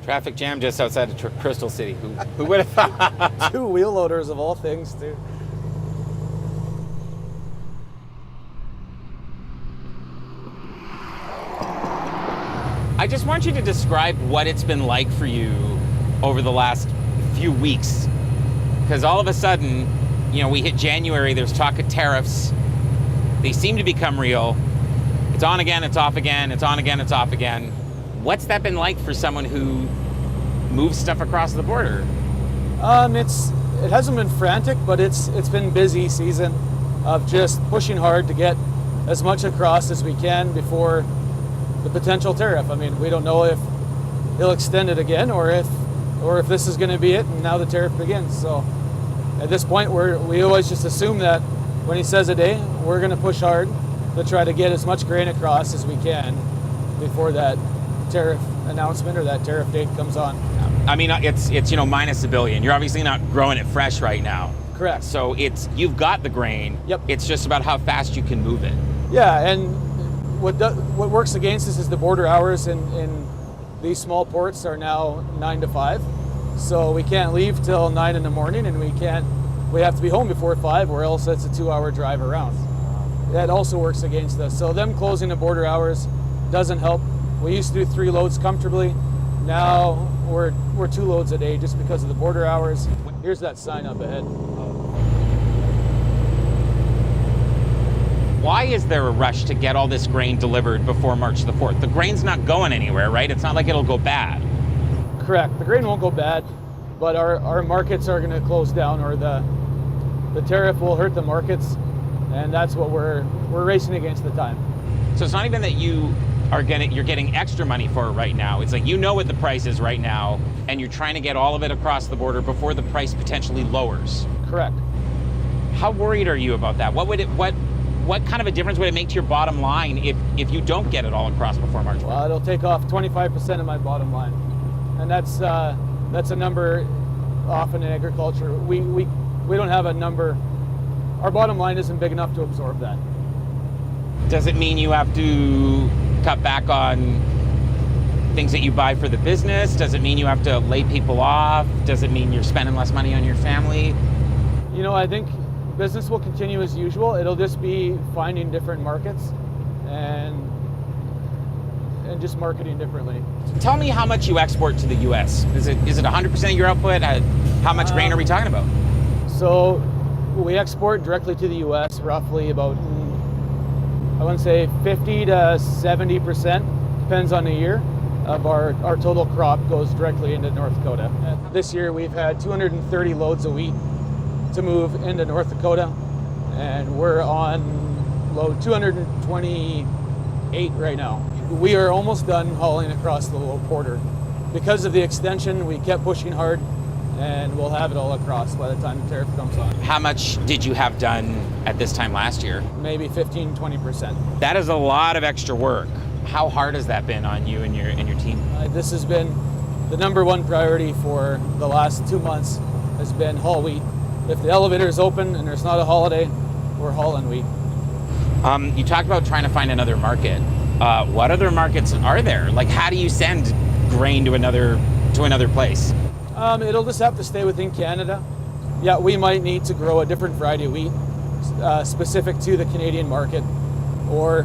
Traffic jam just outside of Crystal City. Who would have thought? Two wheel loaders of all things, too. I just want you to describe what it's been like for you over the last few weeks. Because all of a sudden, you know, we hit January, there's talk of tariffs. They seem to become real. It's on again, it's off again, it's on again, it's off again. What's that been like for someone who moves stuff across the border? It hasn't been frantic, but it's been busy season of just pushing hard to get as much across as we can before the potential tariff. I mean, we don't know if he'll extend it again or if this is going to be it and now the tariff begins. So at this point, we always just assume that when he says a day, we're going to push hard to try to get as much grain across as we can before that tariff announcement or that tariff date comes on. I mean, it's you know, minus $1 billion. You're obviously not growing it fresh right now. Correct. So you've got the grain. Yep. It's just about how fast you can move it. Yeah, and what works against us is the border hours in these small ports are now 9 to 5. So we can't leave till 9 in the morning, and we have to be home before 5, or else it's a 2-hour drive around. That also works against us. So them closing the border hours doesn't help. We used to do 3 loads comfortably. Now we're 2 loads a day just because of the border hours. Here's that sign up ahead. Why is there a rush to get all this grain delivered before March the 4th? The grain's not going anywhere, right? It's not like it'll go bad. Correct. The grain won't go bad, but our markets are going to close down, or the tariff will hurt the markets, and that's what we're racing against the time. So it's not even that you're getting extra money for it right now. It's like, you know what the price is right now, and you're trying to get all of it across the border before the price potentially lowers. Correct. How worried are you about that? What kind of a difference would it make to your bottom line if you don't get it all across before March 1st? Well, it'll take off 25% of my bottom line, and that's a number often in agriculture. We don't have a number. Our bottom line isn't big enough to absorb that. Does it mean you have to cut back on things that you buy for the business? Does it mean you have to lay people off? Does it mean you're spending less money on your family? You know, I think business will continue as usual. It'll just be finding different markets and just marketing differently. Tell me how much you export to the U.S. Is it 100% of your output? How much grain are we talking about? So we export directly to the U.S. roughly about, I want to say 50 to 70%, depends on the year, of our total crop goes directly into North Dakota. This year we've had 230 loads of wheat to move into North Dakota, and we're on load 228 right now. We are almost done hauling across the little border. Because of the extension, we kept pushing hard, and we'll have it all across by the time the tariff comes on. How much did you have done at this time last year? Maybe 15-20%. That is a lot of extra work. How hard has that been on you and your team? This has been the number one priority for the last 2 months, has been haul wheat. If the elevator is open and there's not a holiday, we're hauling wheat. You talked about trying to find another market. What other markets are there? Like, how do you send grain to another place? It'll just have to stay within Canada. Yeah, we might need to grow a different variety of wheat specific to the Canadian market, or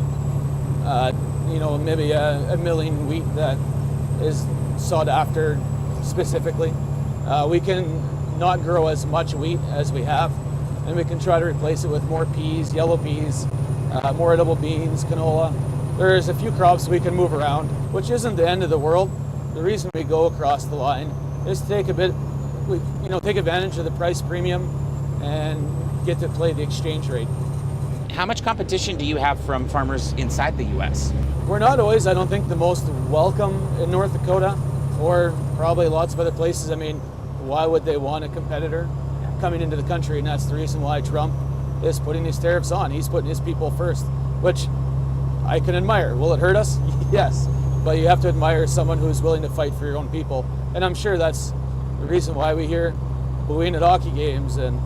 maybe a milling wheat that is sought after specifically. We can not grow as much wheat as we have, and we can try to replace it with more peas, yellow peas, more edible beans, canola. There's a few crops we can move around, which isn't the end of the world. The reason we go across the line is to take advantage of the price premium and get to play the exchange rate. How much competition do you have from farmers inside the U.S.? We're not always, I don't think, the most welcome in North Dakota, or probably lots of other places. I mean, why would they want a competitor coming into the country? And that's the reason why Trump is putting these tariffs on. He's putting his people first, which I can admire. Will it hurt us? Yes. But you have to admire someone who's willing to fight for your own people. And I'm sure that's the reason why we hear booing at hockey games and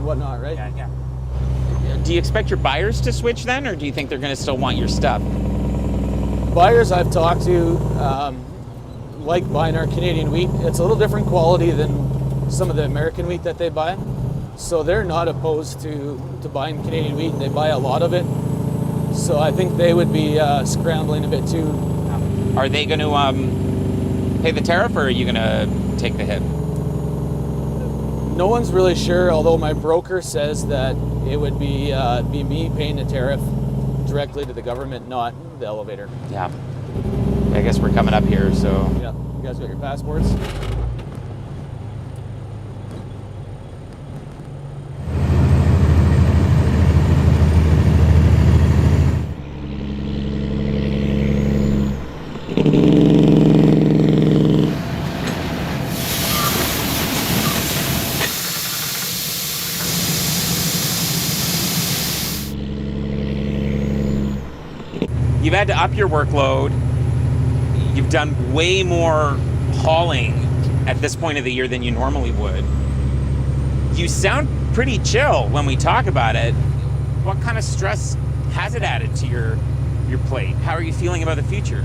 whatnot, right? Yeah. Do you expect your buyers to switch then, or do you think they're going to still want your stuff? Buyers I've talked to like buying our Canadian wheat. It's a little different quality than some of the American wheat that they buy. So they're not opposed to buying Canadian wheat. They buy a lot of it. So I think they would be scrambling a bit too. Are they going to pay the tariff, or are you going to take the hit? No one's really sure, although my broker says that it would be me paying the tariff directly to the government, not the elevator. Yeah. I guess we're coming up here, so. Yeah. You guys got your passports? You've had to up your workload. You've done way more hauling at this point of the year than you normally would. You sound pretty chill when we talk about it. What kind of stress has it added to your plate? How are you feeling about the future?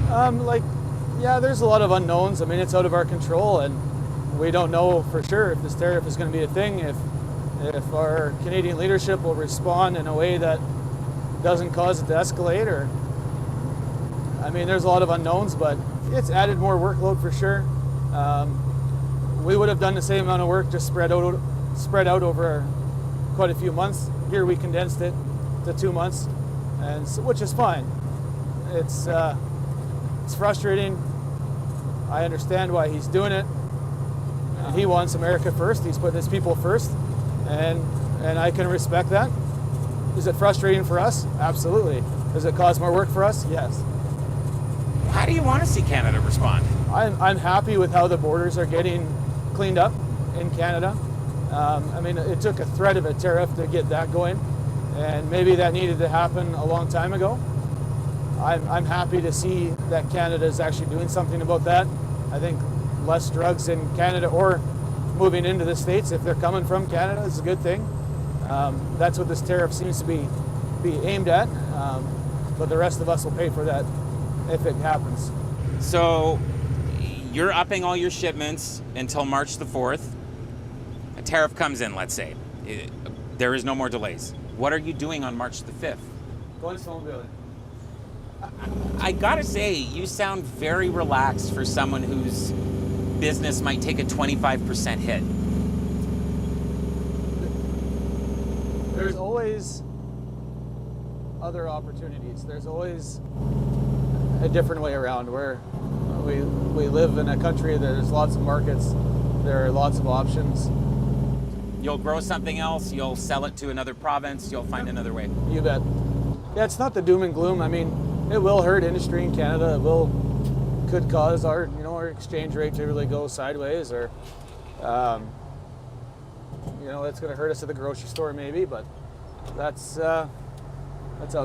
There's a lot of unknowns. I mean, it's out of our control, and we don't know for sure if this tariff is going to be a thing, if our Canadian leadership will respond in a way that doesn't cause it to escalate, or there's a lot of unknowns, but it's added more workload for sure. We would have done the same amount of work, just spread out over quite a few months. Here we condensed it to 2 months, and so, which is fine. It's frustrating. I understand why he's doing it. He wants America first. He's putting his people first, and I can respect that. Is it frustrating for us? Absolutely. Does it cause more work for us? Yes. How do you want to see Canada respond? I'm happy with how the borders are getting cleaned up in Canada. It took a threat of a tariff to get that going, and maybe that needed to happen a long time ago. I'm happy to see that Canada is actually doing something about that. I think less drugs in Canada or moving into the States, if they're coming from Canada, is a good thing. That's what this tariff seems to be aimed at, but the rest of us will pay for that if it happens. So you're upping all your shipments until March the 4th. A tariff comes in, let's say. There is no more delays. What are you doing on March the 5th? Going snowmobiling. I gotta say, you sound very relaxed for someone whose business might take a 25% hit. There's always other opportunities. There's always a different way around, where we live in a country that there's lots of markets. There are lots of options. You'll grow something else, you'll sell it to another province, you'll find another way. You bet. Yeah, it's not the doom and gloom. It will hurt industry in Canada. Could cause our exchange rate to really go sideways, or that's going to hurt us at the grocery store maybe, but that's how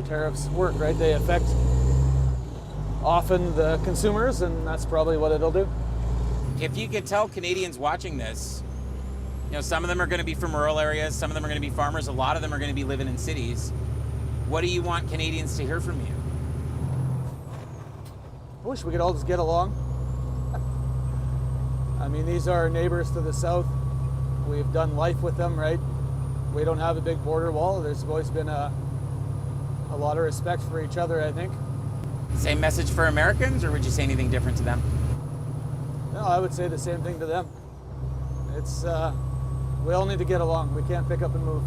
tariffs work, right? They affect often the consumers, and that's probably what it'll do. If you could tell Canadians watching this, some of them are going to be from rural areas, some of them are going to be farmers, a lot of them are going to be living in cities. What do you want Canadians to hear from you? I wish we could all just get along. These are our neighbors to the south. We've done life with them, right? We don't have a big border wall. There's always been a lot of respect for each other, I think. Same message for Americans, or would you say anything different to them? No, I would say the same thing to them. It's we all need to get along. We can't pick up and move.